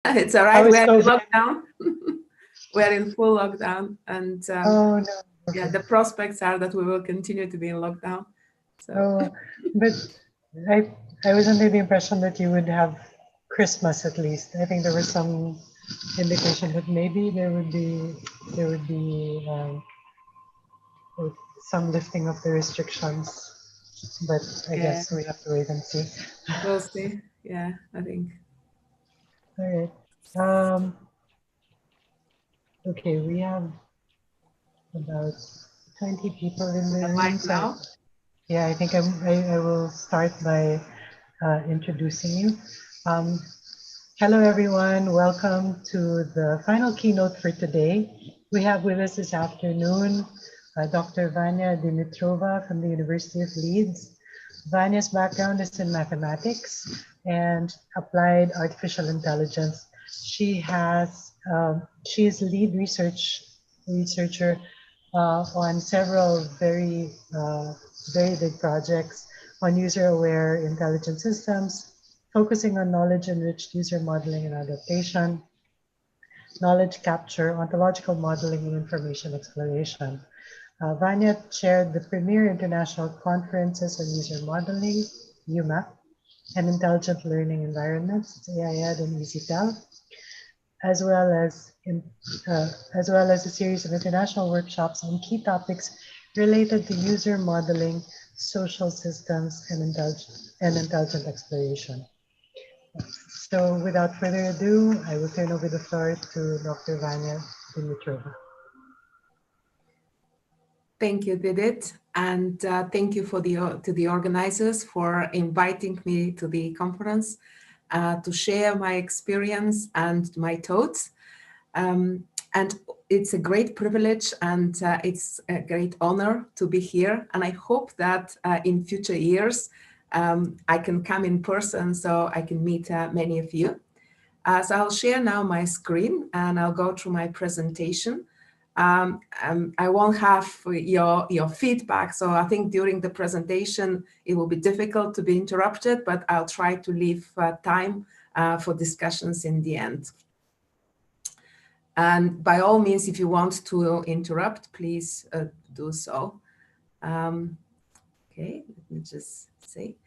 It's all How right. is We're in COVID? lockdown. We're in full lockdown, and Oh no. yeah, Okay. the prospects are that we will continue to be in lockdown. So Oh, but I I was under the impression that you would have Christmas at least. I think there was some indication that maybe there would be like some lifting of the restrictions, but I yeah, guess we have to wait and see. we'll see. Yeah, I think. All right. Um, okay, we have about 20 people in the The room, mic so now. yeah, I think I will start by introducing you. Um, Hello, everyone. Welcome to the final keynote for today. We have with us this afternoon Dr. Vania Dimitrova from the University of Leeds. Vania's background is in mathematics and applied artificial intelligence. She is lead researcher on several very big projects on user-aware intelligent systems, focusing on knowledge-enriched user modeling and adaptation, knowledge capture, ontological modeling, and information exploration. Vanya chaired the premier international conferences on user modeling, UMAP, and intelligent learning environments, it's AIED and EasyTel, as well as as well as a series of international workshops on key topics related to user modeling, social systems, and intelligent exploration. So without further ado, I will turn over the floor to Dr. Vania Dimitrova. Thank you, Didit, and thank you for to the organizers for inviting me to the conference to share my experience and my thoughts. And it's a great privilege and it's a great honor to be here. And I hope that in future years I can come in person so I can meet many of you. So I'll share now my screen and I'll go through my presentation. I won't have your feedback, so I think during the presentation it will be difficult to be interrupted, but I'll try to leave time for discussions in the end. And by all means, if you want to interrupt, please do so. Okay, let me just say.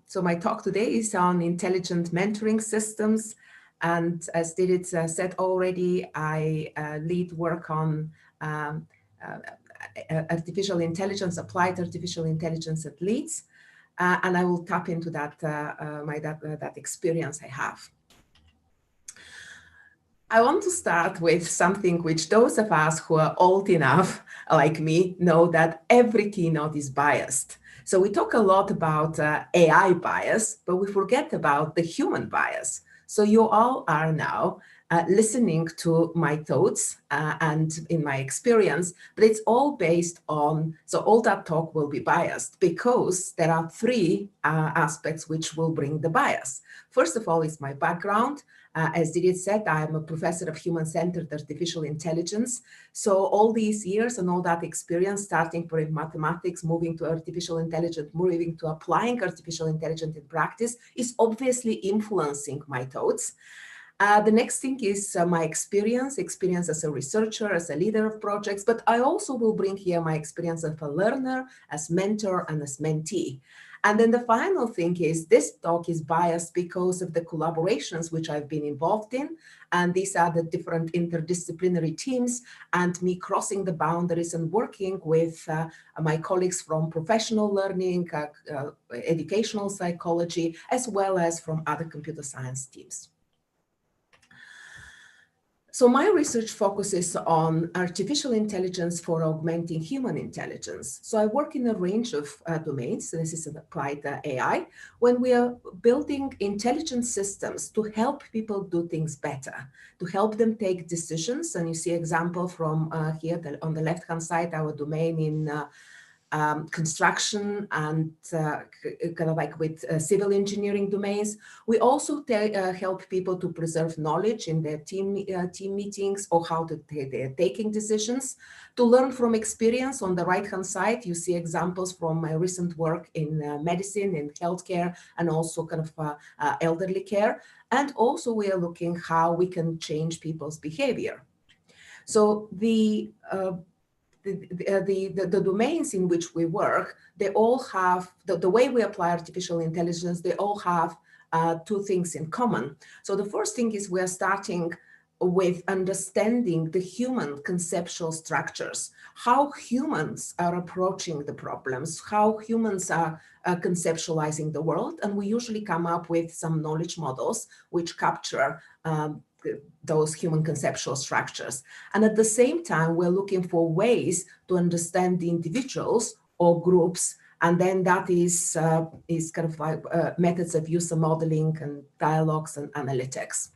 So my talk today is on intelligent mentoring systems. And as Didit said already, I lead work on artificial intelligence, applied artificial intelligence at Leeds. And I will tap into that, that experience I have. I want to start with something which those of us who are old enough, like me, know that every keynote is biased. So we talk a lot about AI bias, but we forget about the human bias. So you all are now listening to my thoughts and in my experience, but it's all based on, so all that talk will be biased because there are three aspects which will bring the bias. First of all is my background. As Didit said, I'm a professor of human-centered artificial intelligence. So all these years and all that experience, starting from mathematics, moving to artificial intelligence, moving to applying artificial intelligence in practice, is obviously influencing my thoughts. The next thing is my experience as a researcher, as a leader of projects, but I also will bring here my experience as a learner, as mentor, and as mentee. And then the final thing is this talk is biased because of the collaborations which I've been involved in. And these are the different interdisciplinary teams and me crossing the boundaries and working with my colleagues from professional learning, educational psychology, as well as from other computer science teams. So my research focuses on artificial intelligence for augmenting human intelligence. So I work in a range of domains. This is an applied AI, when we are building intelligent systems to help people do things better, to help them take decisions. And you see example from here on the left-hand side, our domain in construction and kind of like with civil engineering domains. We also help people to preserve knowledge in their team meetings or how they're taking decisions. To learn from experience, on the right-hand side, you see examples from my recent work in medicine, in healthcare, and also kind of elderly care. And also we are looking how we can change people's behavior. So the domains in which we work, they all have, the way we apply artificial intelligence, they all have two things in common. So the first thing is we are starting with understanding the human conceptual structures, how humans are approaching the problems, how humans are conceptualizing the world. And we usually come up with some knowledge models which capture those human conceptual structures. And at the same time, we're looking for ways to understand the individuals or groups. And then that is kind of like methods of user modeling and dialogues and analytics.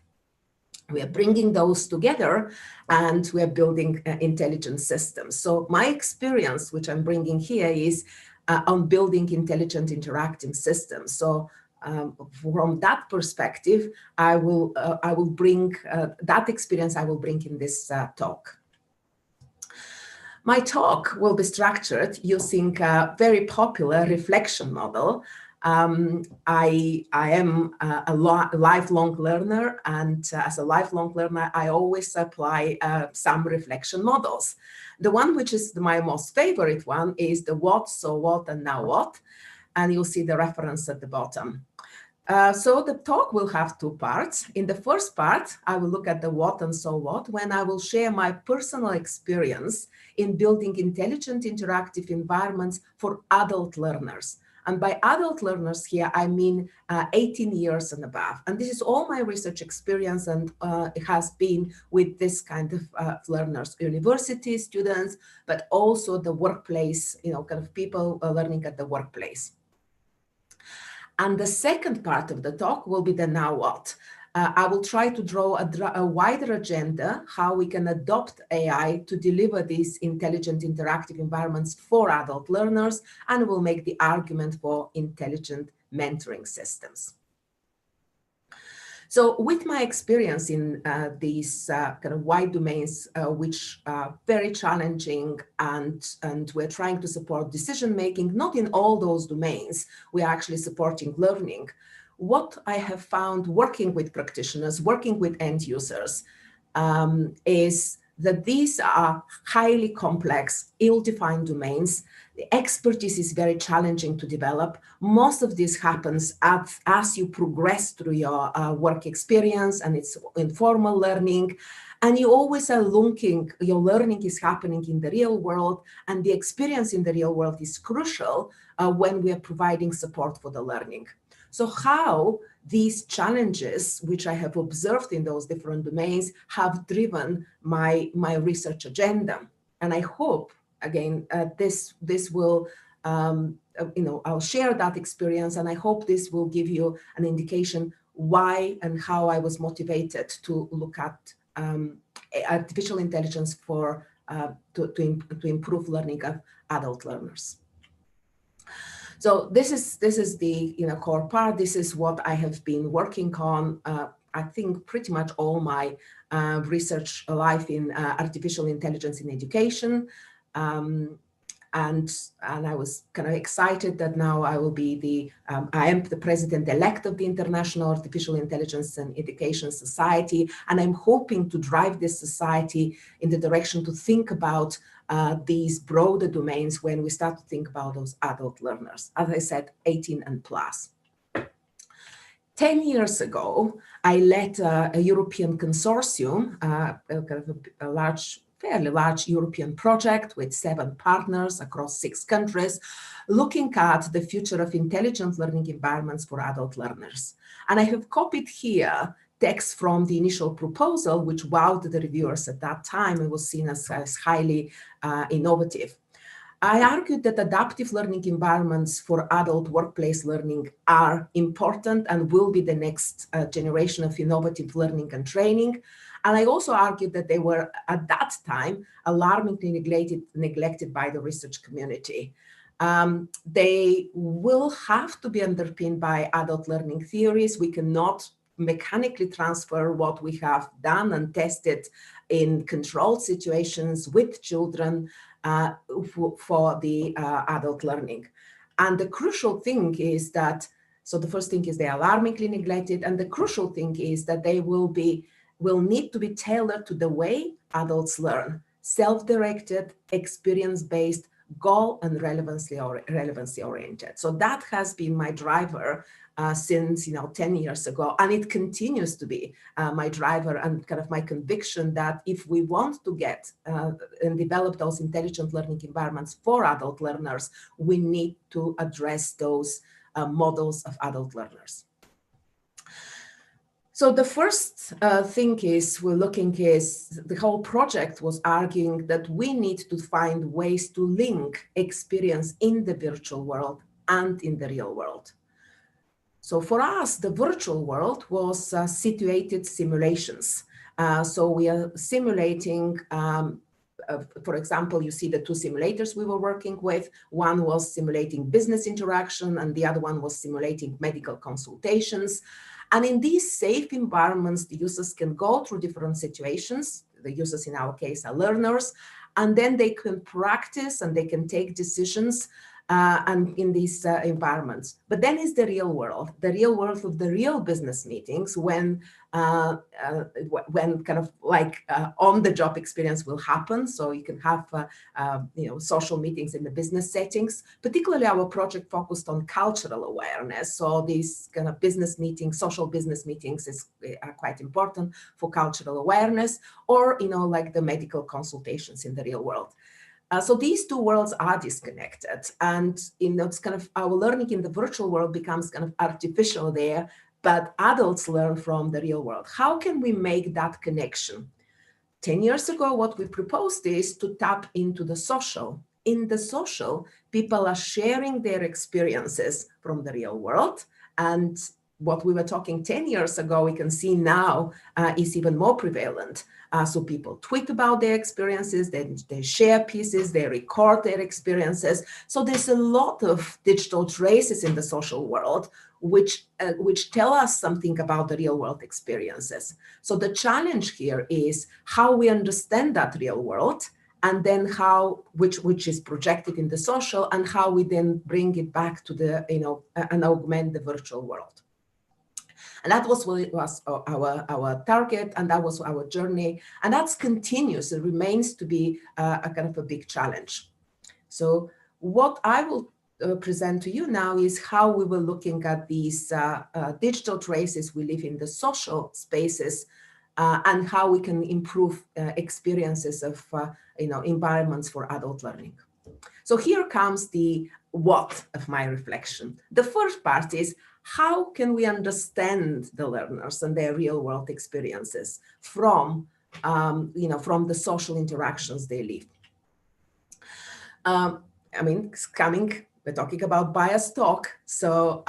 We are bringing those together and we are building intelligent systems. So my experience, which I'm bringing here, is on building intelligent interacting systems. So from that perspective, I will bring that experience I will bring in this talk. My talk will be structured using a very popular reflection model. I am a lifelong learner, and as a lifelong learner, I always apply some reflection models. The one which is my most favorite one is the what, so what, and now what. And you'll see the reference at the bottom. So the talk will have two parts. In the first part, I will look at the what and so what, when I will share my personal experience in building intelligent interactive environments for adult learners. And by adult learners here, I mean 18 years and above. And this is all my research experience, and it has been with this kind of learners, university students, but also the workplace, kind of people learning at the workplace. And the second part of the talk will be the now what. I will try to draw a wider agenda, how we can adopt AI to deliver these intelligent interactive environments for adult learners, and will make the argument for intelligent mentoring systems. So with my experience in these kind of wide domains, which are very challenging, and we're trying to support decision-making, not in all those domains, we are actually supporting learning. What I have found working with practitioners, working with end users, is that these are highly complex, ill-defined domains. The expertise is very challenging to develop. Most of this happens as you progress through your work experience, and it's informal learning. And you always are looking, your learning is happening in the real world, and the experience in the real world is crucial when we are providing support for the learning. So how these challenges, which I have observed in those different domains, have driven my research agenda. And I hope, again, this will, I'll share that experience, and I hope this will give you an indication why and how I was motivated to look at artificial intelligence for to improve learning of adult learners. So this is the core part. This is what I have been working on. I think pretty much all my research life in artificial intelligence in education, and I was kind of excited that now I will be I am the president-elect of the International Artificial Intelligence and Education Society, and I'm hoping to drive this society in the direction to think about these broader domains when we start to think about those adult learners, as I said, 18 and plus. 10 years ago, I led a European consortium, a fairly large European project with 7 partners across 6 countries, looking at the future of intelligent learning environments for adult learners. And I have copied here text from the initial proposal, which wowed the reviewers at that time and was seen as highly innovative. I argued that adaptive learning environments for adult workplace learning are important and will be the next generation of innovative learning and training. And I also argued that they were, at that time, alarmingly neglected by the research community. They will have to be underpinned by adult learning theories. We cannot mechanically transfer what we have done and tested in controlled situations with children for the adult learning. And the crucial thing is that, so the first thing is they're alarmingly neglected, and the crucial thing is that they will need to be tailored to the way adults learn, self-directed, experience-based, goal and relevancy oriented. So that has been my driver since 10 years ago, and it continues to be my driver and kind of my conviction that if we want to get and develop those intelligent learning environments for adult learners, we need to address those models of adult learners. So the first thing is the whole project was arguing that we need to find ways to link experience in the virtual world and in the real world. So for us, the virtual world was situated simulations. So we are simulating, for example, you see the two simulators we were working with. One was simulating business interaction and the other one was simulating medical consultations. And in these safe environments, the users can go through different situations. The users in our case are learners, and then they can practice and they can take decisions and in these environments. But then is the real world of the real business meetings when kind of like on-the-job experience will happen. So you can have social meetings in the business settings. Particularly our project focused on cultural awareness. So these kind of business meetings, social business meetings are quite important for cultural awareness, or like the medical consultations in the real world. So these two worlds are disconnected, and it's kind of our learning in the virtual world becomes kind of artificial there, but adults learn from the real world. How can we make that connection? 10 years ago, what we proposed is to tap into the social. In the social, people are sharing their experiences from the real world, and what we were talking 10 years ago, we can see now is even more prevalent. So people tweet about their experiences, they share pieces, they record their experiences. So there's a lot of digital traces in the social world, which tell us something about the real world experiences. So the challenge here is how we understand that real world, and then which is projected in the social, and how we then bring it back to the, and augment the virtual world. And that was our target, and that was our journey, and that's continuous. It remains to be a kind of a big challenge. So what I will present to you now is how we were looking at these digital traces we live in the social spaces, and how we can improve experiences of environments for adult learning. So here comes the what of my reflection. The first part is, how can we understand the learners and their real world experiences from the social interactions they live? We're talking about bias talk. So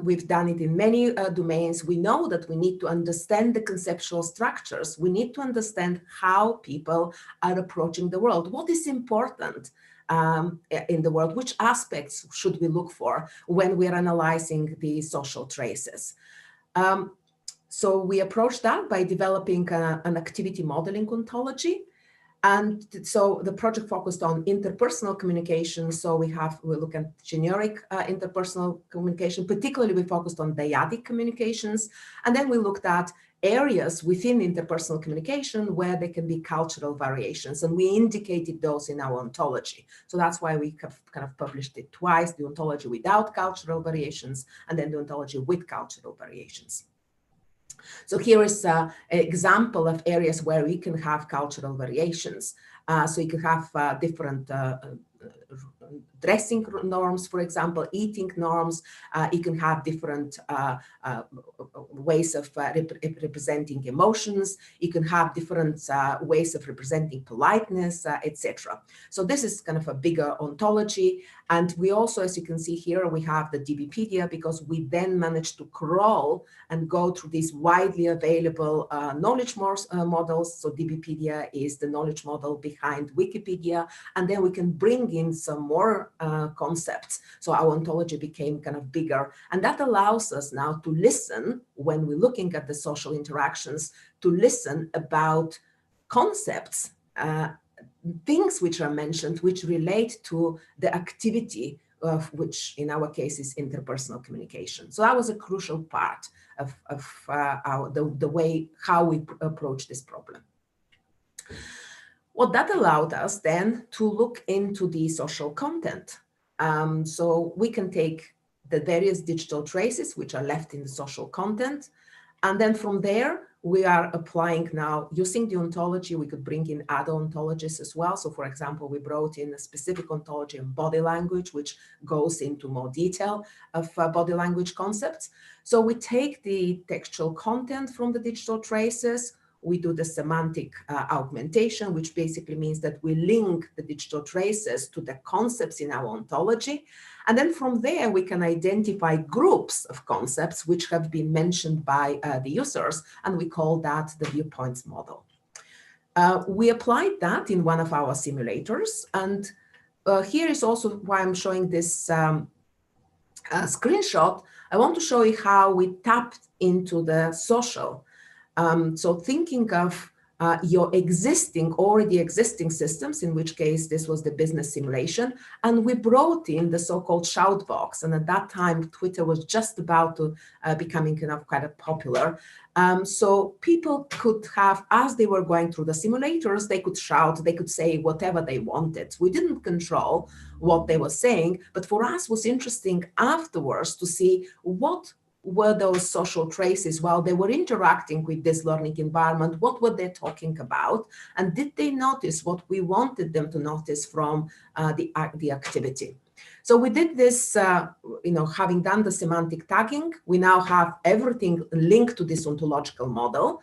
we've done it in many domains. We know that we need to understand the conceptual structures. We need to understand how people are approaching the world. What is important in the world? Which aspects should we look for when we're analyzing the social traces? So we approach that by developing an activity modeling ontology. And so the project focused on interpersonal communication. So we look at generic interpersonal communication. Particularly, we focused on dyadic communications. And then we looked at areas within interpersonal communication where there can be cultural variations. And we indicated those in our ontology. So that's why we have kind of published it twice, the ontology without cultural variations, and then the ontology with cultural variations. So here is an example of areas where we can have cultural variations. So you can have different dressing norms, for example, eating norms. You can have different ways of representing emotions. You can have different ways of representing politeness, etc. So this is kind of a bigger ontology. And we also, as you can see here, we have the DBpedia, because we then managed to crawl and go through these widely available knowledge models. So DBpedia is the knowledge model behind Wikipedia. And then we can bring in some more more concepts. So our ontology became kind of bigger. And that allows us now to listen when we're looking at the social interactions, to listen about concepts, things which are mentioned, which relate to the activity of which in our case is interpersonal communication. So that was a crucial part of the way how we approach this problem. What that allowed us then to look into the social content. So we can take the various digital traces which are left in the social content, and then from there, we are applying now, using the ontology, we could bring in other ontologies as well. So for example, we brought in a specific ontology of body language, which goes into more detail of body language concepts. So we take the textual content from the digital traces, we do the semantic augmentation, which basically means that we link the digital traces to the concepts in our ontology. And then from there, we can identify groups of concepts which have been mentioned by the users, and we call that the viewpoints model. We applied that in one of our simulators, and here is also why I'm showing this screenshot. I want to show you how we tapped into the social. So thinking of your already existing systems, in which case this was the business simulation, and we brought in the so-called shout box. And at that time, Twitter was just about to becoming quite popular. So people could have, as they were going through the simulators, they could shout, they could say whatever they wanted. We didn't control what they were saying, but for us it was interesting afterwards to see what were those social traces while they were interacting with this learning environment. What were they talking about? And did they notice what we wanted them to notice from the activity? So we did this, having done the semantic tagging, we now have everything linked to this ontological model.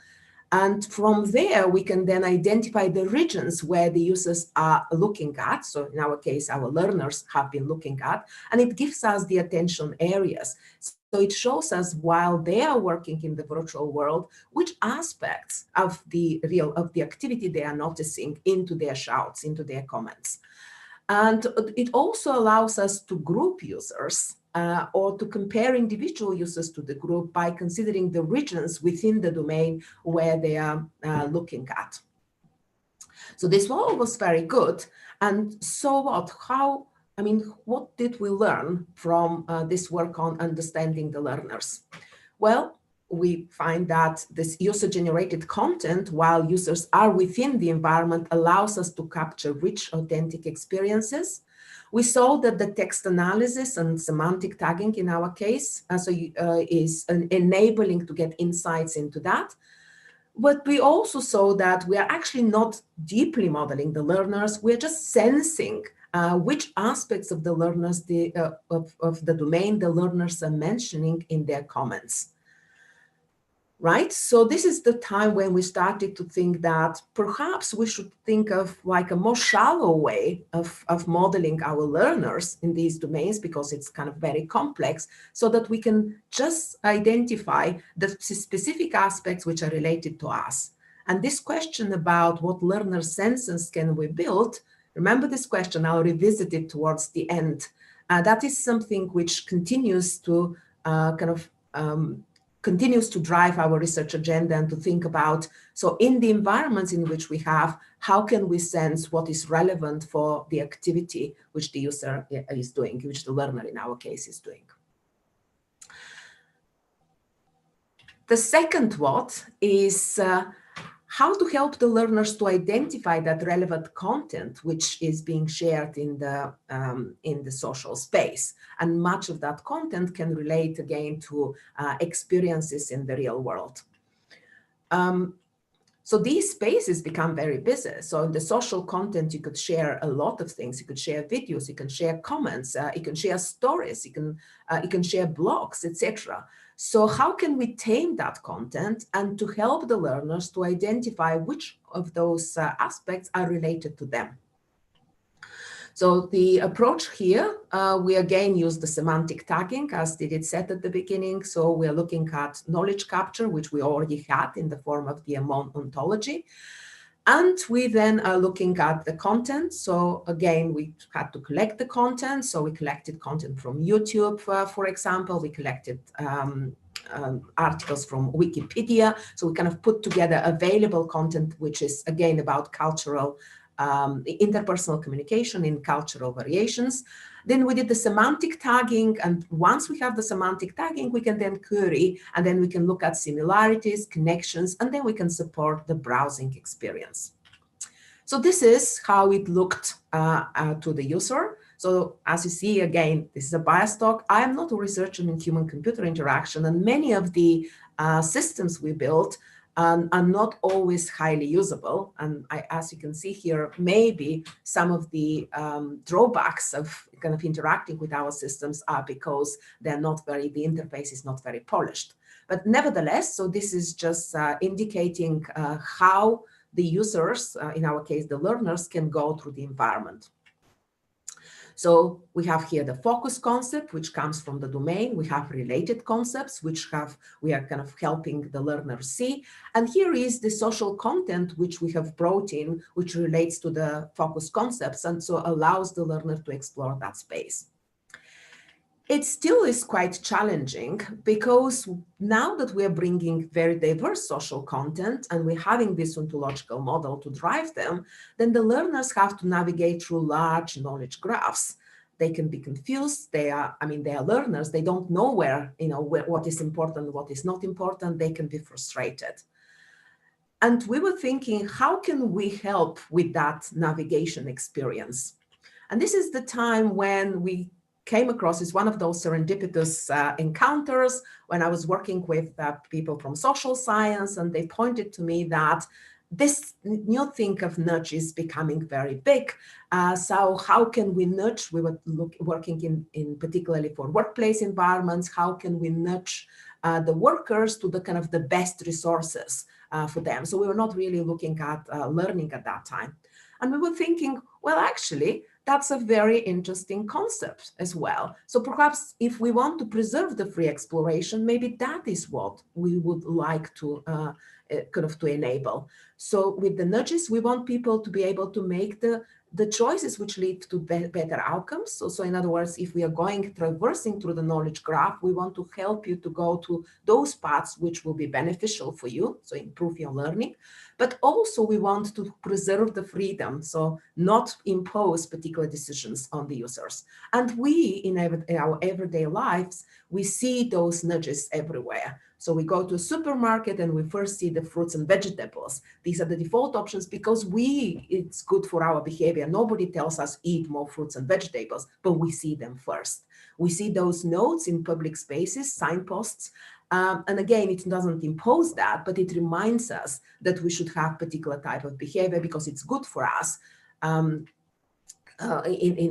And from there, we can then identify the regions where the users are looking at. So in our case, our learners have been looking at, and it gives us the attention areas. So it shows us while they are working in the virtual world, which aspects of the activity they are noticing into their shouts, into their comments. And it also allows us to group users or to compare individual users to the group by considering the regions within the domain where they are looking at. So this all was very good. And so what? What did we learn from this work on understanding the learners? Well, we find that this user-generated content, while users are within the environment, allows us to capture rich, authentic experiences. We saw that the text analysis and semantic tagging in our case is enabling to get insights into that. But we also saw that we are actually not deeply modeling the learners. We're just sensing which aspects of the learners, of the domain the learners are mentioning in their comments. Right? So this is the time when we started to think that perhaps we should think of like a more shallow way of modeling our learners in these domains, because it's kind of very complex, so that we can just identify the specific aspects which are related to us. And this question about what learner senses can we build, remember this question, I'll revisit it towards the end. That is something which continues to continues to drive our research agenda, and to think about, so in the environments in which we have, how can we sense what is relevant for the activity which the user is doing, which the learner in our case is doing. The second what is how to help the learners to identify that relevant content which is being shared in the social space. And much of that content can relate again to experiences in the real world. So these spaces become very busy. So in the social content, you could share a lot of things. You could share videos, you can share comments, you can share stories, you can share blogs, etc. So how can we tame that content and to help the learners to identify which of those aspects are related to them? So the approach here, we again use the semantic tagging, as did it said at the beginning. So we're looking at knowledge capture, which we already had in the form of the Amon ontology. And we then are looking at the content. So again, we had to collect the content. So we collected content from YouTube, for example. We collected articles from Wikipedia. So we kind of put together available content, which is again about cultural interpersonal communication in cultural variations. Then we did the semantic tagging, and once we have the semantic tagging, we can then query, and then we can look at similarities, connections, and then we can support the browsing experience. So this is how it looked to the user. So as you see, again, this is a bias talk. I am not a researcher in human-computer interaction, and many of the systems we built are not always highly usable. And as you can see here, maybe some of the drawbacks of kind of interacting with our systems are because they're not very, the interface is not very polished. But nevertheless, so this is just indicating how the users, in our case, the learners, can go through the environment. So we have here the focus concept, which comes from the domain. We have related concepts, which we are kind of helping the learner see. And here is the social content, which we have brought in, which relates to the focus concepts, and so allows the learner to explore that space. It still is quite challenging because now that we are bringing very diverse social content and we're having this ontological model to drive them, then the learners have to navigate through large knowledge graphs. They can be confused. They are learners. They don't know what is important, what is not important. They can be frustrated. And we were thinking, how can we help with that navigation experience? And this is the time when we came across, is one of those serendipitous encounters when I was working with people from social science, and they pointed to me that this new thing of nudge is becoming very big. So how can we nudge? We were working in particularly for workplace environments. How can we nudge the workers to the kind of the best resources for them? So we were not really looking at learning at that time. And we were thinking, well, actually, that's a very interesting concept as well. So perhaps if we want to preserve the free exploration, maybe that is what we would like to to enable. So with the nudges, we want people to be able to make the choices which lead to better outcomes. So in other words, if we are traversing through the knowledge graph, we want to help you to go to those paths which will be beneficial for you, so improve your learning. But also we want to preserve the freedom, so not impose particular decisions on the users. And we, in our everyday lives, we see those nudges everywhere. So we go to a supermarket and we first see the fruits and vegetables. These are the default options because it's good for our behavior. Nobody tells us eat more fruits and vegetables, but we see them first. We see those notes in public spaces, signposts. And again, it doesn't impose that, but it reminds us that we should have particular type of behavior because it's good for us in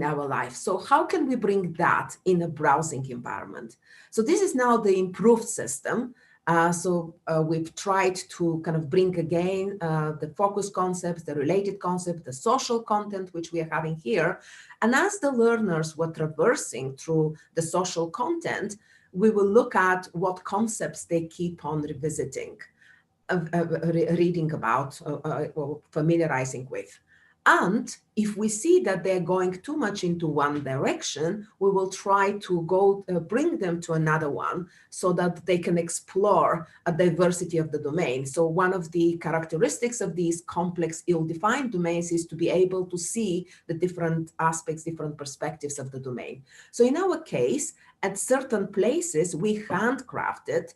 our life. So how can we bring that in a browsing environment? So this is now the improved system. We've tried to kind of bring again the focus concepts, the related concepts, the social content, which we are having here. And as the learners were traversing through the social content, we will look at what concepts they keep on revisiting, reading about, or familiarizing with. And if we see that they're going too much into one direction, we will try to bring them to another one so that they can explore a diversity of the domain. So one of the characteristics of these complex, ill-defined domains is to be able to see the different aspects, different perspectives of the domain. So in our case, at certain places, we handcrafted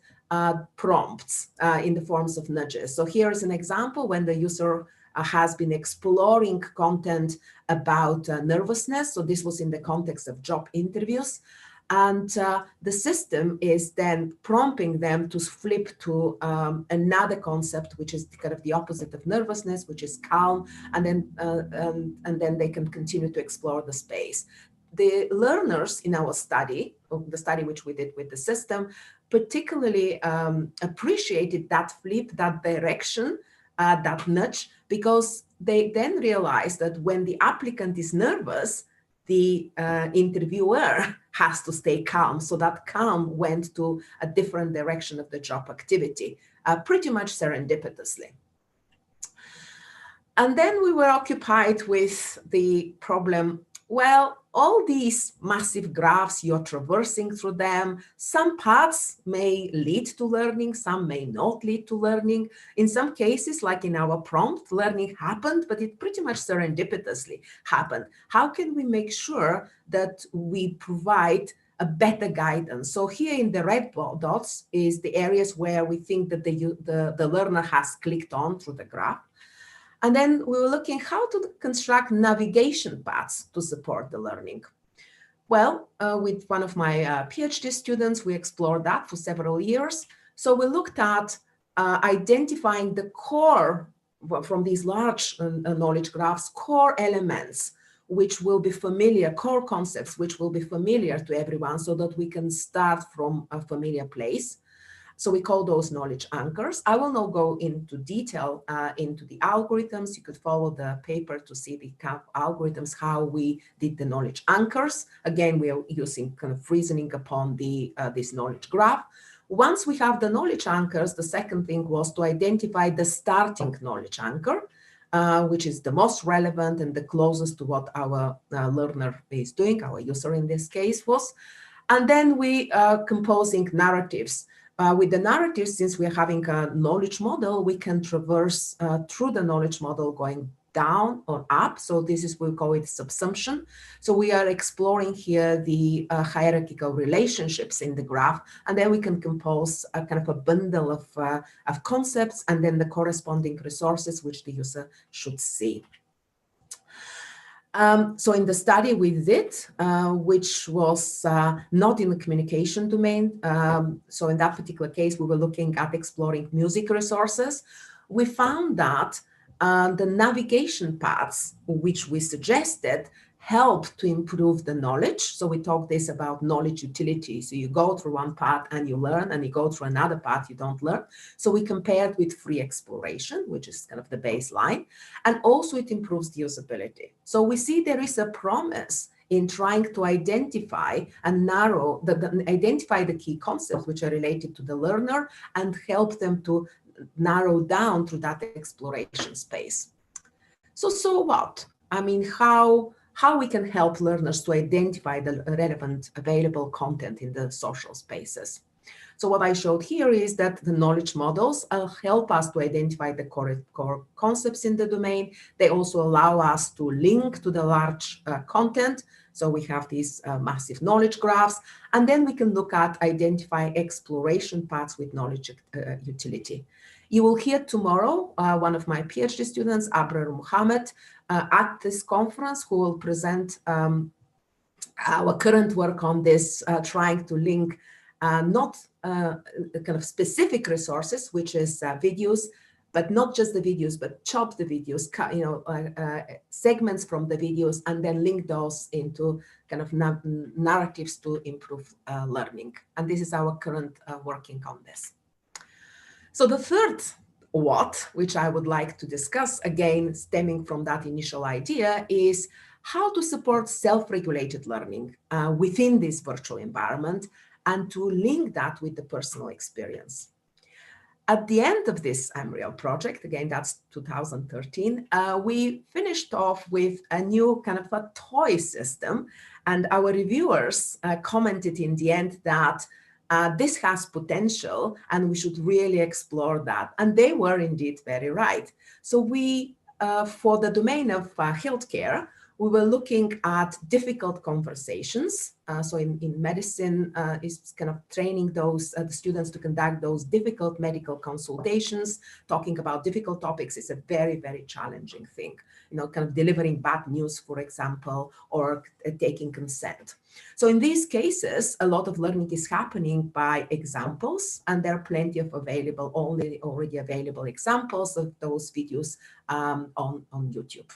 prompts in the forms of nudges. So here is an example when the user has been exploring content about nervousness. So this was in the context of job interviews. And the system is then prompting them to flip to another concept, which is kind of the opposite of nervousness, which is calm. And then they can continue to explore the space. The learners in our study, the study which we did with the system, particularly appreciated that flip, that direction, that nudge, because they then realized that when the applicant is nervous, the interviewer has to stay calm. So that calm went to a different direction of the job activity, pretty much serendipitously. And then we were occupied with the problem, well, all these massive graphs, you're traversing through them. Some paths may lead to learning, some may not lead to learning. In some cases, like in our prompt, learning happened, but it pretty much serendipitously happened. How can we make sure that we provide a better guidance? So here in the red dots is the areas where we think that the learner has clicked on through the graph. And then we were looking how to construct navigation paths to support the learning. Well, with one of my PhD students, we explored that for several years. So we looked at identifying the core, from these large knowledge graphs, core elements, which will be familiar, core concepts, which will be familiar to everyone so that we can start from a familiar place. So we call those knowledge anchors. I will not go into detail into the algorithms. You could follow the paper to see the kind of algorithms, how we did the knowledge anchors. Again, we are using kind of reasoning upon this knowledge graph. Once we have the knowledge anchors, the second thing was to identify the starting knowledge anchor, which is the most relevant and the closest to what our learner is doing, our user in this case was. And then we are composing narratives. With the narratives, since we're having a knowledge model, we can traverse through the knowledge model going down or up. So this is, we'll call it subsumption. So we are exploring here the hierarchical relationships in the graph, and then we can compose a kind of a bundle of concepts and then the corresponding resources which the user should see. So in the study we did, which was not in the communication domain, so in that particular case, we were looking at exploring music resources. We found that the navigation paths, which we suggested, help to improve the knowledge. So we talk this about knowledge utility. So you go through one path and you learn, and you go through another path, you don't learn. So we compared with free exploration, which is kind of the baseline, and also it improves the usability. So we see there is a promise in trying to identify and narrow, identify the key concepts which are related to the learner and help them to narrow down through that exploration space. So what? I mean, how we can help learners to identify the relevant available content in the social spaces. So what I showed here is that the knowledge models help us to identify the core concepts in the domain. They also allow us to link to the large content. So we have these massive knowledge graphs, and then we can look at identifying exploration paths with knowledge utility. You will hear tomorrow one of my PhD students, Abrar Muhammad, at this conference, who will present our current work on this, trying to link not kind of specific resources, which is videos, but not just the videos, but chop the videos, segments from the videos, and then link those into kind of narratives to improve learning. And this is our current working on this. So the third what, which I would like to discuss, again, stemming from that initial idea, is how to support self-regulated learning within this virtual environment and to link that with the personal experience. At the end of this Unreal project, again, that's 2013, we finished off with a new kind of a toy system, and our reviewers commented in the end that this has potential and we should really explore that. And they were indeed very right. So we, for the domain of healthcare, we were looking at difficult conversations. So in medicine, is kind of training those the students to conduct those difficult medical consultations. Talking about difficult topics is a very, very challenging thing. You know, kind of delivering bad news, for example, or taking consent. So in these cases, a lot of learning is happening by examples, and there are plenty of available, already available examples of those videos on YouTube.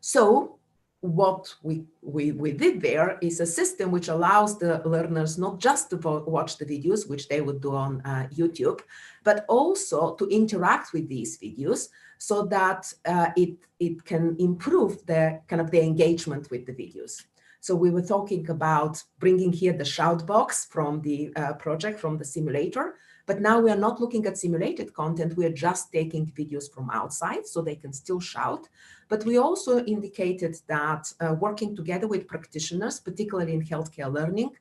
So what we did there is a system which allows the learners not just to watch the videos, which they would do on YouTube, but also to interact with these videos so that it can improve the kind of the engagement with the videos. So we were talking about bringing here the shout box from the project, from the simulator, But now we are not looking at simulated content. We are just taking videos from outside so they can still shout. But we also indicated that working together with practitioners, particularly in healthcare learning,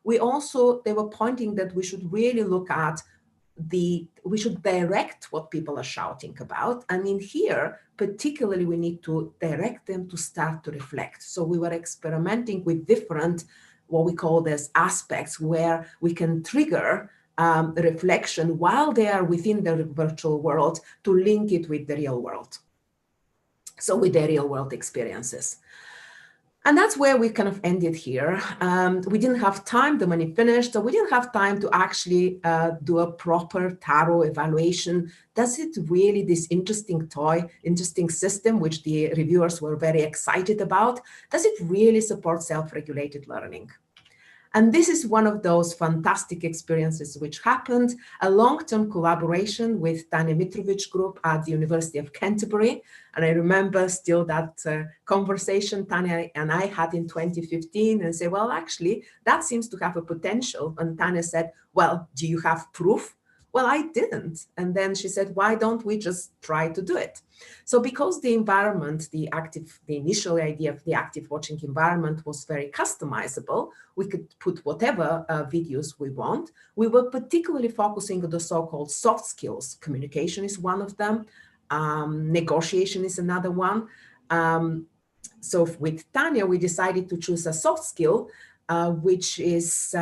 they were pointing that we should really look at we should direct what people are shouting about. And in here, particularly, we need to direct them to start to reflect. So we were experimenting with different, what we call as aspects, where we can trigger reflection while they are within the virtual world to link it with the real world. So with their real world experiences. And that's where we kind of ended here. We didn't have time, the money finished, so we didn't have time to actually do a proper thorough evaluation. Does it really, this interesting toy, interesting system, which the reviewers were very excited about, does it really support self-regulated learning? And this is one of those fantastic experiences which happened, a long-term collaboration with Tanya Mitrovic group at the University of Canterbury. And I remember still that conversation Tanya and I had in 2015 and say, well, actually, that seems to have a potential. And Tanya said, well, do you have proof? Well, I didn't. And then she said, why don't we just try to do it? So because the environment, the initial idea of the active watching environment was very customizable, we could put whatever videos we want. We were particularly focusing on the so-called soft skills. Communication is one of them. Negotiation is another one. So with Tanya, we decided to choose a soft skill, which is,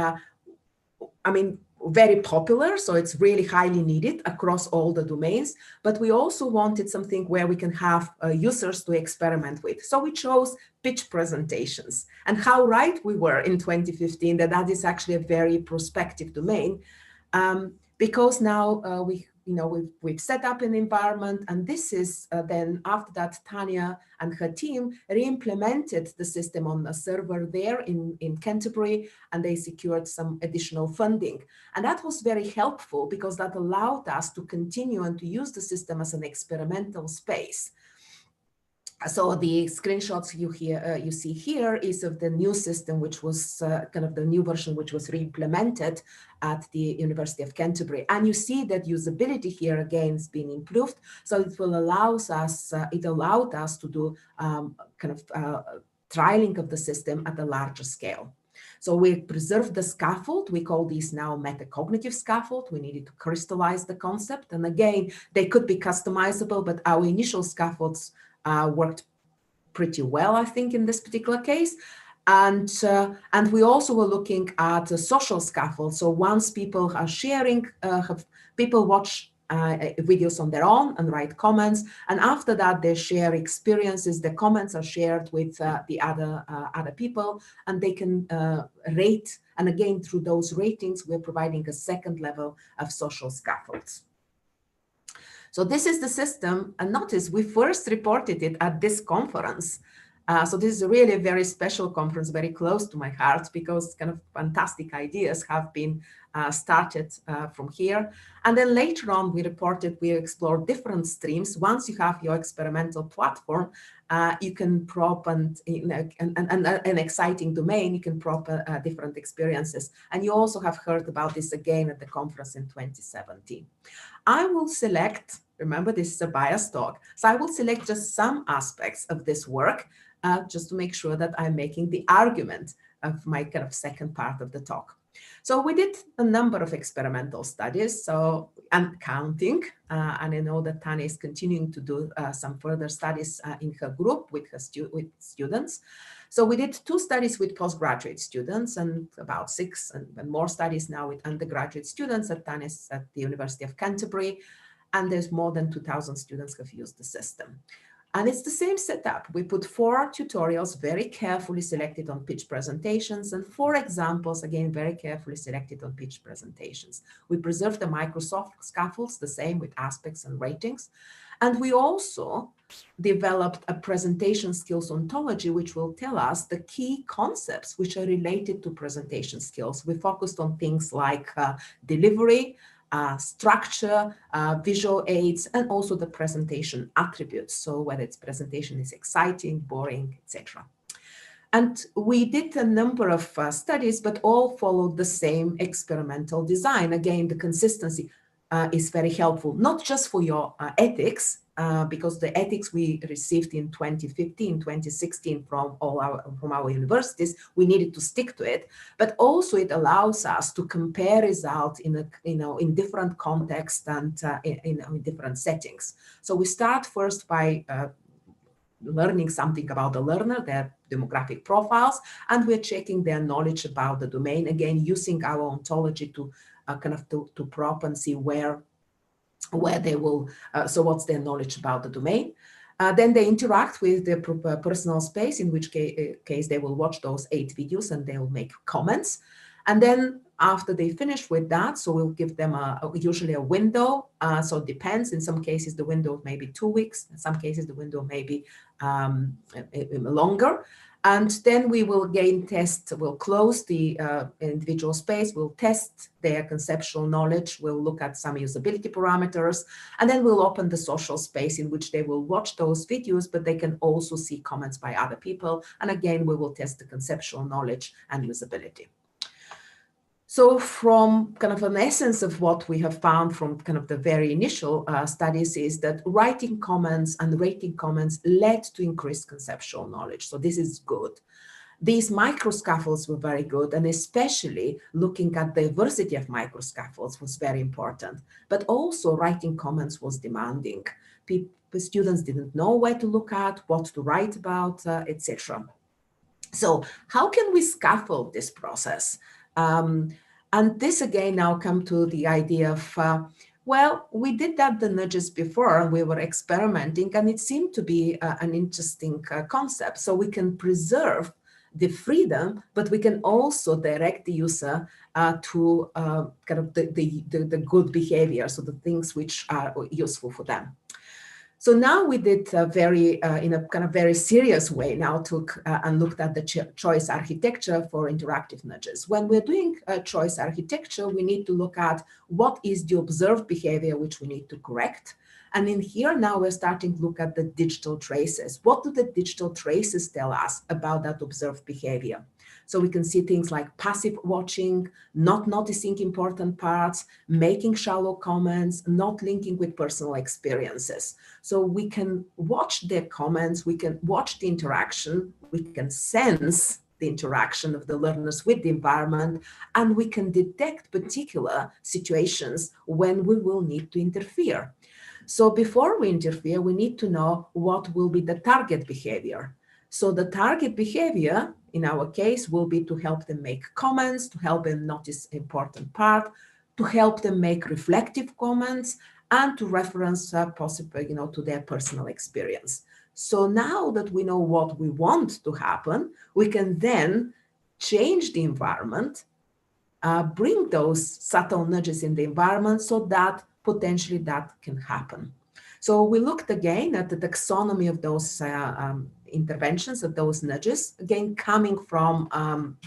very popular, so it's really highly needed across all the domains, but we also wanted something where we can have users to experiment with. So we chose pitch presentations, and how right we were in 2015 that is actually a very prospective domain, because now we've set up an environment, and this is then after that Tanya and her team re-implemented the system on a server there in Canterbury, and they secured some additional funding. And that was very helpful because that allowed us to continue and to use the system as an experimental space. So the screenshots you see here is of the new system, which was kind of the new version, which was re-implemented at the University of Canterbury. And you see that usability here again has been improved. So it will it allowed us to do trialing of the system at a larger scale. So we preserved the scaffold. We call these now metacognitive scaffold. We needed to crystallize the concept. And again, they could be customizable, but our initial scaffolds worked pretty well, I think, in this particular case. And we also were looking at a social scaffold. So once people are sharing, people watch videos on their own and write comments. And after that, they share experiences. The comments are shared with the other people, and they can rate. And again, through those ratings, we're providing a second level of social scaffolds. So this is the system, and notice we first reported it at this conference. So this is really a very special conference, very close to my heart, because kind of fantastic ideas have been started from here. And then later on, we explored different streams. Once you have your experimental platform, you can prop and an exciting domain, you can prop different experiences. And you also have heard about this again at the conference in 2017. I will select, remember this is a bias talk, so I will select just some aspects of this work just to make sure that I'm making the argument of my kind of second part of the talk. So we did a number of experimental studies, and counting, and I know that Tanya is continuing to do some further studies in her group with students. So we did 2 studies with postgraduate students and about 6 and more studies now with undergraduate students at the University of Canterbury, and there's more than 2,000 students who have used the system. And it's the same setup. We put 4 tutorials very carefully selected on pitch presentations and 4 examples, again, very carefully selected on pitch presentations. We preserved the Microsoft scaffolds, the same with aspects and ratings. And we also developed a presentation skills ontology, which will tell us the key concepts which are related to presentation skills. We focused on things like delivery, structure, visual aids, and also the presentation attributes. So whether its presentation is exciting, boring, etc. And we did a number of studies, but all followed the same experimental design. Again, the consistency is very helpful, not just for your ethics, because the ethics we received in 2015, 2016 from our universities, we needed to stick to it, but also it allows us to compare results in different contexts and in different settings. So we start first by learning something about the learner, their demographic profiles, and we're checking their knowledge about the domain, again, using our ontology to to prop and see where they will, so what's their knowledge about the domain. Then they interact with their personal space, in which case they will watch those 8 videos and they will make comments. And then after they finish with that, so we'll give them usually a window. So it depends. In some cases, the window may be 2 weeks. In some cases, the window may be longer. And then we will we'll close the individual space, we'll test their conceptual knowledge, we'll look at some usability parameters, and then we'll open the social space in which they will watch those videos, but they can also see comments by other people. And again, we will test the conceptual knowledge and usability. So from an essence of what we have found from the very initial studies is that writing comments and rating comments led to increased conceptual knowledge. So this is good. These microscaffolds were very good, and especially looking at the diversity of microscaffolds was very important. But also writing comments was demanding. Students didn't know where to look at, what to write about, etc. So how can we scaffold this process? And this again now come to the idea of, well, we did that the nudges before and we were experimenting, and it seemed to be an interesting concept. So we can preserve the freedom, but we can also direct the user to the good behavior, so the things which are useful for them. So now we did in a very serious way now took and looked at the choice architecture for interactive nudges. When we're doing choice architecture, we need to look at what is the observed behavior which we need to correct. And in here now we're starting to look at the digital traces. What do the digital traces tell us about that observed behavior? So we can see things like passive watching, not noticing important parts, making shallow comments, not linking with personal experiences. So we can watch their comments, we can watch the interaction, we can sense the interaction of the learners with the environment, and we can detect particular situations when we will need to interfere. So before we interfere, we need to know what will be the target behavior. So the target behavior, in our case, will be to help them make comments, to help them notice important part, to help them make reflective comments, and to reference possibly, to their personal experience. So now that we know what we want to happen, we can then change the environment, bring those subtle nudges in the environment so that potentially that can happen. So we looked again at the taxonomy of those interventions, of those nudges, again, coming from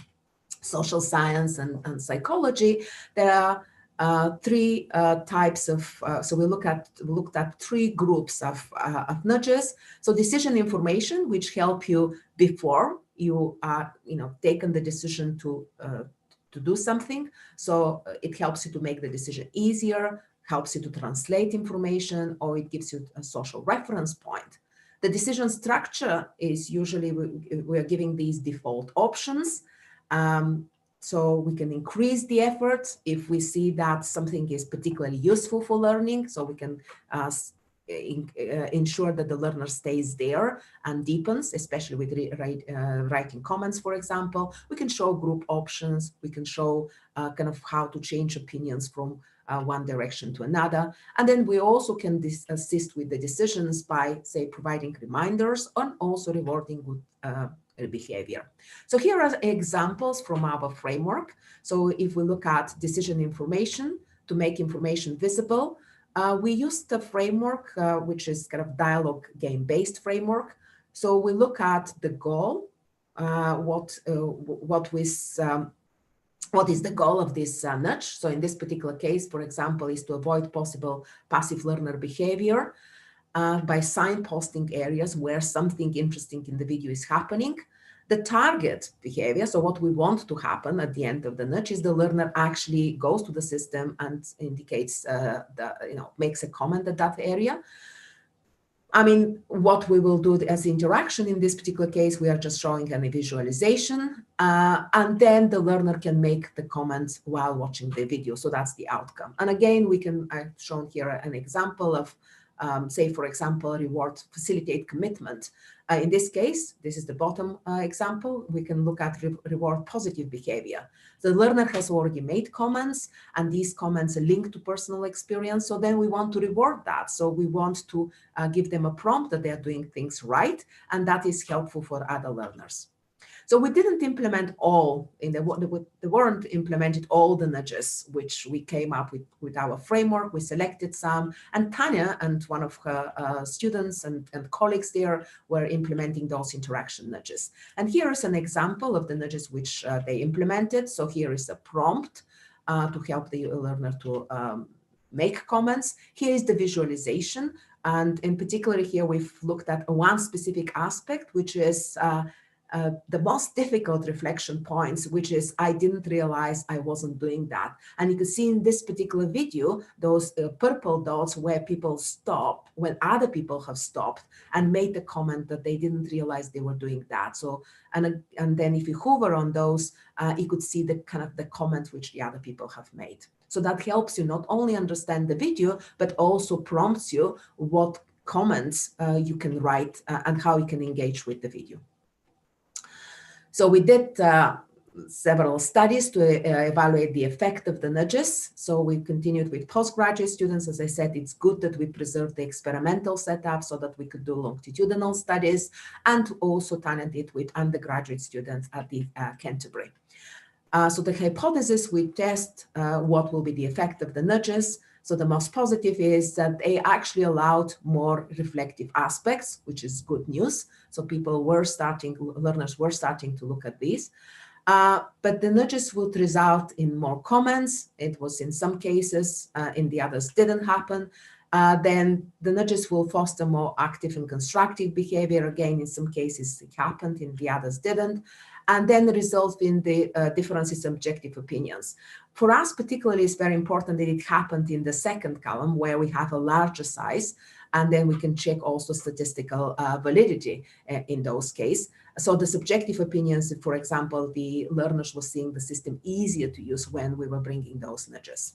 social science and psychology. There are 3 types of, so we looked at 3 groups of nudges. So decision information, which help you before you are, taken the decision to do something. So it helps you to make the decision easier, helps you to translate information, or it gives you a social reference point. The decision structure is usually we're giving these default options. So we can increase the effort if we see that something is particularly useful for learning. So we can ensure that the learner stays there and deepens, especially with writing comments, for example. We can show group options. We can show how to change opinions from one direction to another. And then we also can assist with the decisions by, say, providing reminders and also rewarding good behavior. So here are examples from our framework. So if we look at decision information to make information visible, we used a framework which is dialogue game-based framework. So we look at the goal, what is the goal of this nudge? So in this particular case, for example, is to avoid possible passive learner behavior by signposting areas where something interesting in the video is happening. The target behavior, so what we want to happen at the end of the nudge, is the learner actually goes to the system and indicates, makes a comment at that area. I mean, what we will do as interaction in this particular case, we are just showing a visualization, and then the learner can make the comments while watching the video. So that's the outcome. And again, I've shown here an example of, say, for example, reward facilitate commitment. In this case, this is the bottom example. We can look at reward positive behavior. The learner has already made comments, and these comments are linked to personal experience. So then we want to reward that. So we want to give them a prompt that they're doing things right, and that is helpful for other learners. So we didn't implement all, they weren't implemented all the nudges which we came up with our framework. We selected some, and Tanya and one of her students and colleagues there were implementing those interaction nudges. And here is an example of the nudges which they implemented. So here is a prompt to help the learner to make comments. Here is the visualization. And in particular here, we've looked at one specific aspect, which is the most difficult reflection points, which is, I didn't realize I wasn't doing that. And you can see in this particular video, those purple dots where people stop when other people have stopped and made the comment that they didn't realize they were doing that. So, and then if you hover on those, you could see the kind of the comments which the other people have made. So that helps you not only understand the video, but also prompts you what comments you can write and how you can engage with the video. So we did several studies to evaluate the effect of the nudges. So we continued with postgraduate students. As I said, it's good that we preserve the experimental setup so that we could do longitudinal studies, and also Tanya did with undergraduate students at the Canterbury. So the hypothesis, we test what will be the effect of the nudges. So the most positive is that they actually allowed more reflective aspects, which is good news. So learners were starting to look at these. But the nudges would result in more comments. It was in some cases, in the others didn't happen. Then the nudges will foster more active and constructive behavior. Again, in some cases it happened, in the others didn't. And then result in the differences in objective opinions. For us particularly, it's very important that it happened in the second column where we have a larger size, and then we can check also statistical validity in those cases. So the subjective opinions, for example, the learners were seeing the system easier to use when we were bringing those nudges.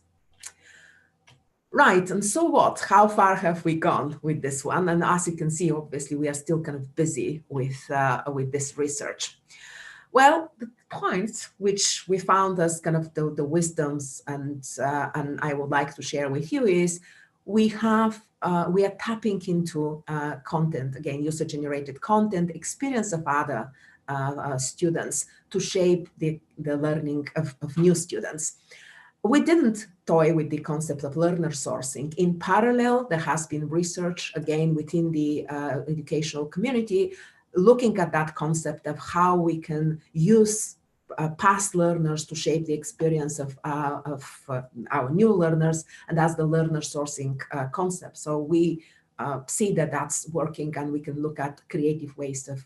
Right, and so what? How far have we gone with this one? And as you can see, obviously, we are still kind of busy with this research. Well, the points which we found as kind of the wisdoms and I would like to share with you is we are tapping into content, again, user-generated content, experience of other students to shape the learning of new students. We didn't toy with the concept of learner sourcing. In parallel, there has been research, again, within the educational community, looking at that concept of how we can use past learners to shape the experience of our new learners, and that's the learner sourcing concept. So we see that that's working, and we can look at creative ways of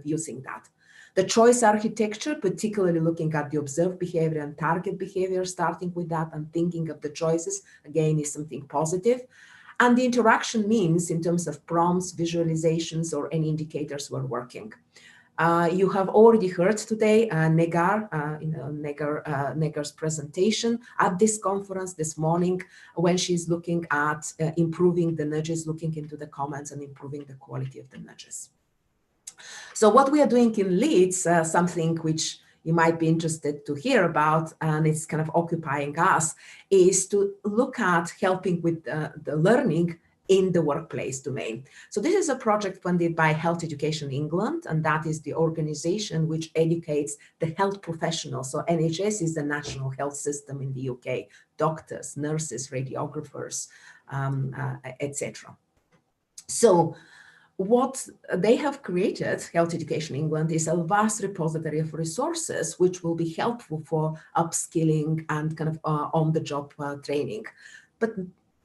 using that. The choice architecture, particularly looking at the observed behavior and target behavior, starting with that and thinking of the choices, again, is something positive. And the interaction means in terms of prompts, visualizations, or any indicators were working. You have already heard today Negar's presentation at this conference this morning when she's looking at improving the nudges, looking into the comments and improving the quality of the nudges. So what we are doing in Leeds, something which you might be interested to hear about, and it's kind of occupying us, is to look at helping with the learning in the workplace domain. So this is a project funded by Health Education England, and that is the organization which educates the health professionals. So NHS is the national health system in the UK, doctors, nurses, radiographers, etc. So what they have created, Health Education England, is a vast repository of resources which will be helpful for upskilling and kind of on-the-job training. But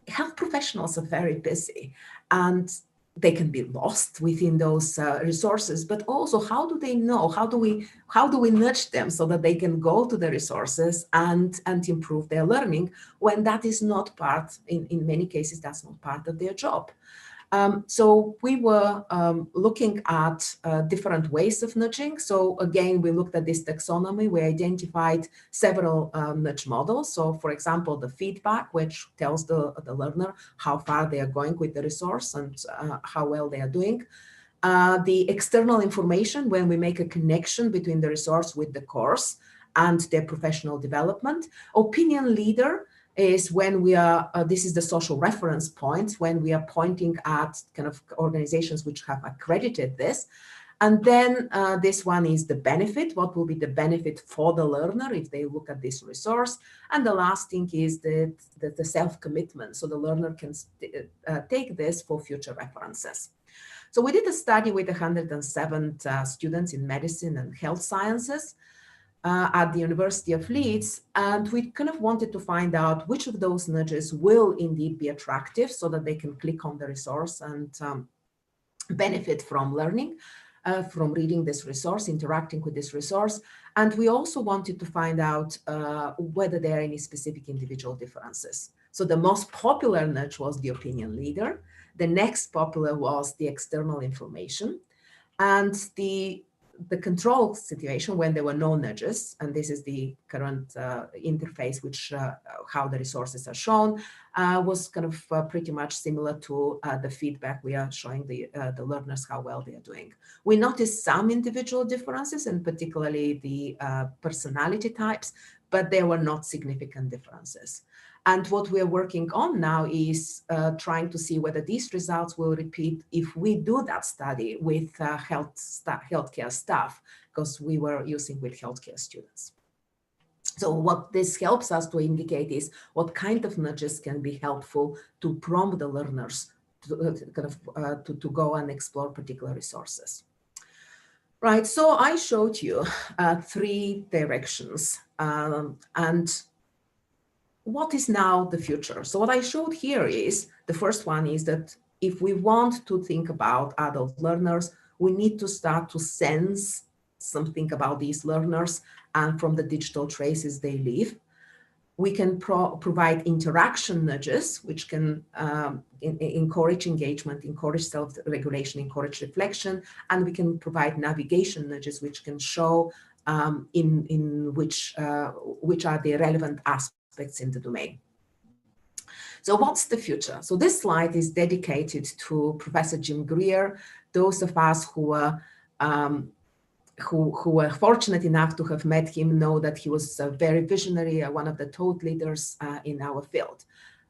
health professionals are very busy, and they can be lost within those resources, but also how do they know? How do we nudge them so that they can go to the resources and improve their learning when that is not part, in many cases, that's not part of their job. So we were looking at different ways of nudging. So again, we looked at this taxonomy. We identified several nudge models. So for example, the feedback, which tells the learner how far they are going with the resource and how well they are doing. The external information, when we make a connection between the resource with the course and their professional development. Opinion leader is when we are, this is the social reference point, when we are pointing at kind of organizations which have accredited this. And then this one is the benefit. What will be the benefit for the learner if they look at this resource? And the last thing is the self-commitment. So the learner can take this for future references. So we did a study with 107 students in medicine and health sciences at the University of Leeds, and we kind of wanted to find out which of those nudges will indeed be attractive so that they can click on the resource and benefit from learning, from reading this resource, interacting with this resource. And we also wanted to find out whether there are any specific individual differences. So the most popular nudge was the opinion leader. The next popular was the external information, and the control situation when there were no nudges, and this is the current interface, which how the resources are shown, was kind of pretty much similar to the feedback we are showing the learners how well they are doing. We noticed some individual differences, and particularly the personality types, but there were not significant differences. And what we are working on now is trying to see whether these results will repeat if we do that study with healthcare staff, because we were using with healthcare students. So what this helps us to indicate is what kind of nudges can be helpful to prompt the learners to go and explore particular resources. Right, so I showed you 3 directions, and what is now the future? So what I showed here is, the first one is that if we want to think about adult learners, we need to start to sense something about these learners and from the digital traces they leave. We can provide interaction nudges, which can encourage engagement, encourage self-regulation, encourage reflection, and we can provide navigation nudges, which can show which are the relevant aspects in the domain. So what's the future? So this slide is dedicated to Professor Jim Greer. Those of us who were fortunate enough to have met him know that he was very visionary, one of the thought leaders in our field.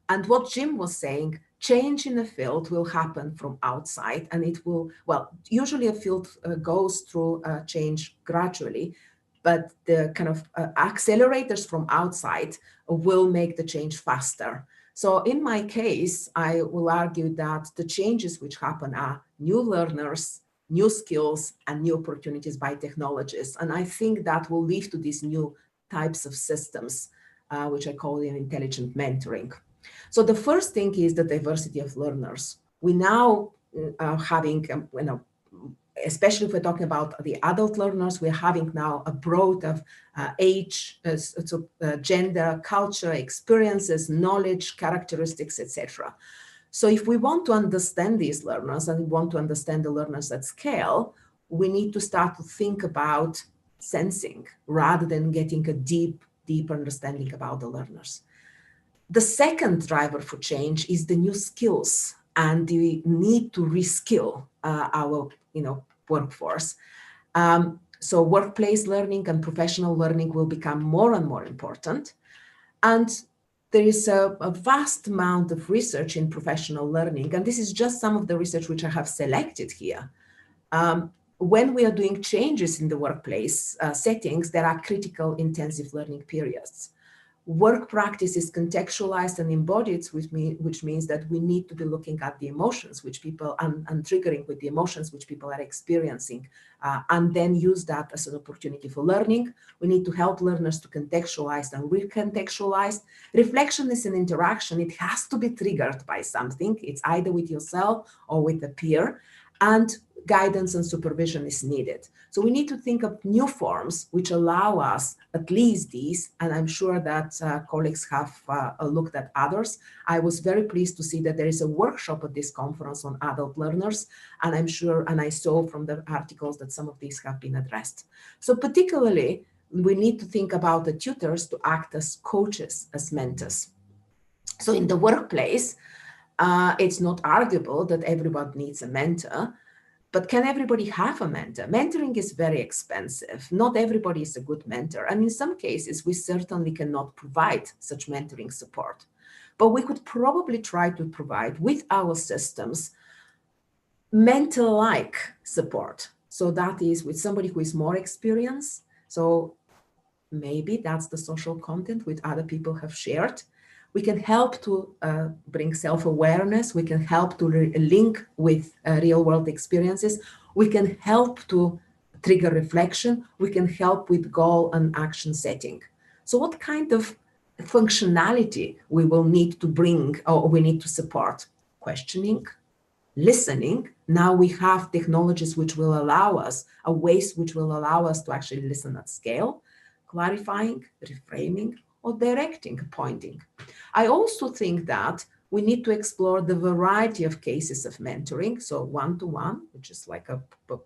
And what Jim was saying, change in a field will happen from outside, and it will, well, usually a field goes through change gradually, but the kind of accelerators from outside will make the change faster. So in my case, I will argue that the changes which happen are new learners, new skills, and new opportunities by technologies. And I think that will lead to these new types of systems, which I call intelligent mentoring. So the first thing is the diversity of learners. We now are having, especially if we're talking about the adult learners, we're having now a broad of age, gender, culture, experiences, knowledge, characteristics, etc. So if we want to understand these learners and we want to understand the learners at scale, we need to start to think about sensing rather than getting a deep understanding about the learners. The second driver for change is the new skills and the need to reskill our workforce. So workplace learning and professional learning will become more and more important. And there is a vast amount of research in professional learning, and this is just some of the research which I have selected here. When we are doing changes in the workplace settings, there are critical intensive learning periods. Work practice is contextualized and embodied, which means that we need to be looking at the emotions which people, and triggering with the emotions which people are experiencing, and then use that as an opportunity for learning. We need to help learners to contextualize and recontextualize. Reflection is an interaction. It has to be triggered by something. It's either with yourself or with a peer. And guidance and supervision is needed. So we need to think of new forms which allow us at least these, and I'm sure that colleagues have looked at others. I was very pleased to see that there is a workshop at this conference on adult learners, and I'm sure, and I saw from the articles that some of these have been addressed. So particularly, we need to think about the tutors to act as coaches, as mentors. So in the workplace, it's not arguable that everyone needs a mentor, but can everybody have a mentor? Mentoring is very expensive. Not everybody is a good mentor. And in some cases, we certainly cannot provide such mentoring support. But we could probably try to provide with our systems mentor-like support. So that is with somebody who is more experienced. So maybe that's the social content which other people have shared. We can help to bring self-awareness. We can help to link with real-world experiences. We can help to trigger reflection. We can help with goal and action setting. So what kind of functionality we will need to bring, or we need to support? Questioning, listening. Now we have technologies which will allow us, ways which will allow us to actually listen at scale, clarifying, reframing, or directing, pointing. I also think that we need to explore the variety of cases of mentoring. So one-to-one, which is like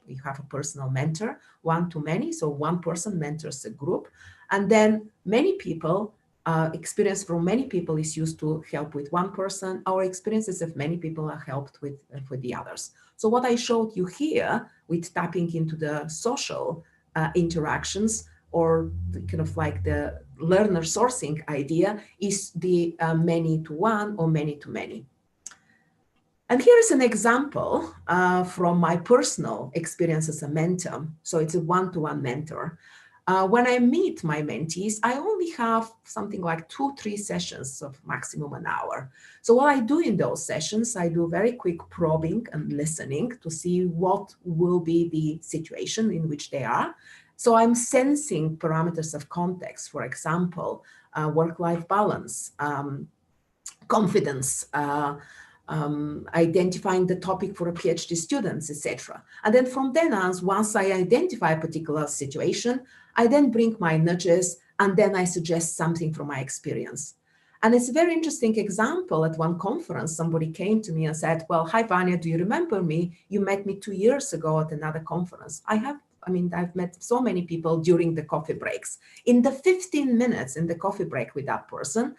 you have a personal mentor, one-to-many, so one person mentors a group. And then many people, experience from many people is used to help with one person. Our experiences of many people are helped with the others. So what I showed you here with tapping into the social interactions, or kind of like the learner sourcing idea, is the many-to-one or many-to-many. And here is an example from my personal experience as a mentor. So it's a one-to-one mentor. When I meet my mentees, I only have something like 2-3 sessions of maximum an hour. So what I do in those sessions, I do very quick probing and listening to see what will be the situation in which they are. So I'm sensing parameters of context, for example, work-life balance, confidence, identifying the topic for a PhD students, etc. And then from then on, once I identify a particular situation, I then bring my nudges, and then I suggest something from my experience. And it's a very interesting example. At one conference, somebody came to me and said, well, hi, Vania, do you remember me? You met me 2 years ago at another conference. I've met so many people during the coffee breaks. In the 15 minutes in the coffee break with that person,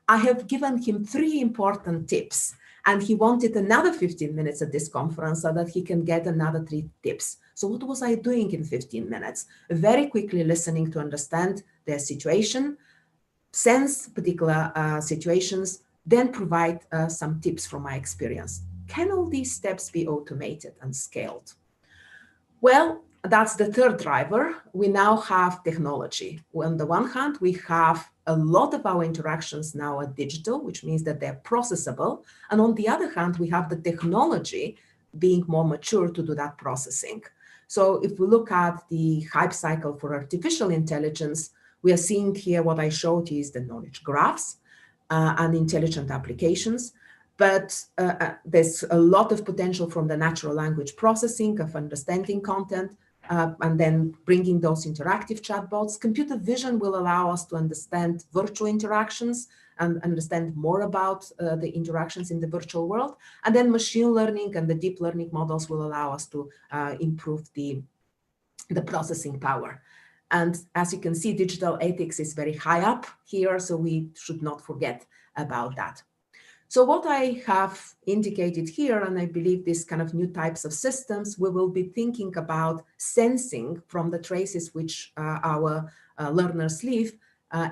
I have given him 3 important tips, and he wanted another 15 minutes at this conference so that he can get another 3 tips. So what was I doing in 15 minutes? Very quickly listening to understand their situation, sense particular situations, then provide some tips from my experience. Can all these steps be automated and scaled? Well, that's the third driver. We now have technology. On the one hand, we have a lot of our interactions now are digital, which means that they're processable. And on the other hand, we have the technology being more mature to do that processing. So if we look at the hype cycle for artificial intelligence, we are seeing here what I showed you is the knowledge graphs and intelligent applications. But there's a lot of potential from the natural language processing of understanding content, and then bringing those interactive chatbots. Computer vision will allow us to understand virtual interactions and understand more about the interactions in the virtual world. And then machine learning and the deep learning models will allow us to improve the processing power. And as you can see, digital ethics is very high up here, so we should not forget about that. So what I have indicated here, and I believe these kind of new types of systems, we will be thinking about sensing from the traces which our learners leave,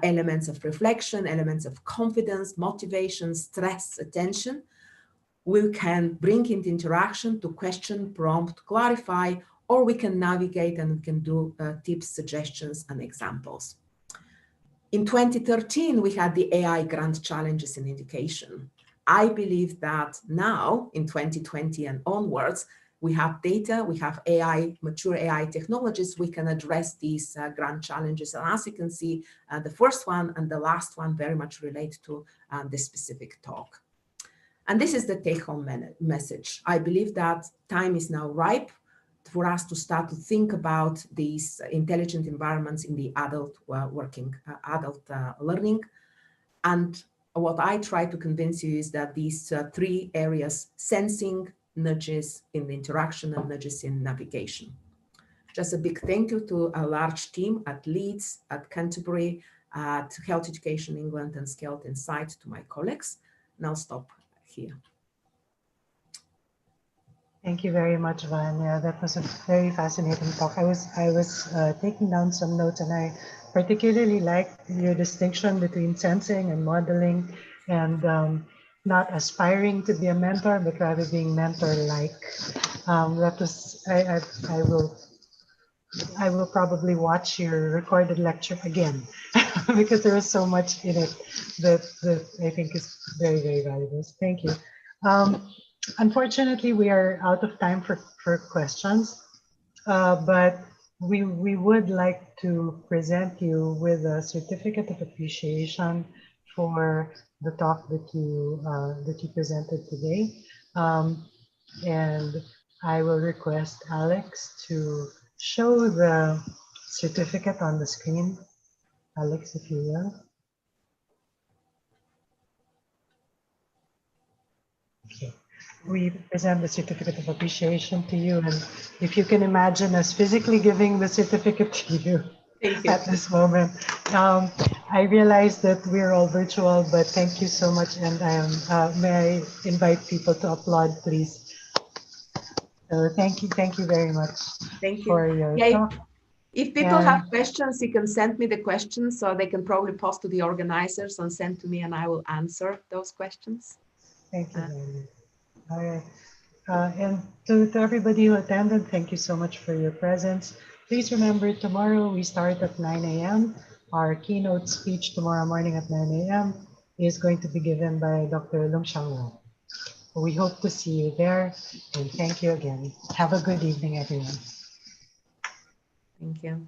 elements of reflection, elements of confidence, motivation, stress, attention. We can bring into interaction to question, prompt, clarify, or we can navigate and we can do tips, suggestions, and examples. In 2013, we had the AI grant challenges in education. I believe that now, in 2020 and onwards, we have data, we have AI, mature AI technologies, we can address these grant challenges. And as you can see, the first one and the last one very much relate to this specific talk. And this is the take-home message. I believe that time is now ripe for us to start to think about these intelligent environments in the adult learning. And what I try to convince you is that these three areas, sensing, nudges in interaction, and nudges in navigation. Just a big thank you to a large team at Leeds, at Canterbury, at Health Education England, and Scaled Insight, to my colleagues. And I'll stop here. Thank you very much, Vania. That was a very fascinating talk. I was taking down some notes, and I particularly liked your distinction between sensing and modeling, and not aspiring to be a mentor, but rather being mentor-like. That was I will probably watch your recorded lecture again because there was so much in it that I think is very, very valuable. Thank you. Unfortunately, we are out of time for questions, but we would like to present you with a certificate of appreciation for the talk that you presented today. And I will request Alex to show the certificate on the screen. Alex, if you will. Okay. We present the certificate of appreciation to you, and if you can imagine us physically giving the certificate to you at this moment. I realize that we're all virtual, but thank you so much, and may I invite people to applaud, please. So thank you very much. Thank you For your talk. If people have questions, you can send me the questions, so they can probably post to the organizers and send to me, and I will answer those questions. Thank you very much. All right. And to everybody who attended, thank you so much for your presence. Please remember, tomorrow we start at 9 a.m. Our keynote speech tomorrow morning at 9 a.m. is going to be given by Dr. Lung Xiang. We hope to see you there, and thank you again. Have a good evening, everyone. Thank you.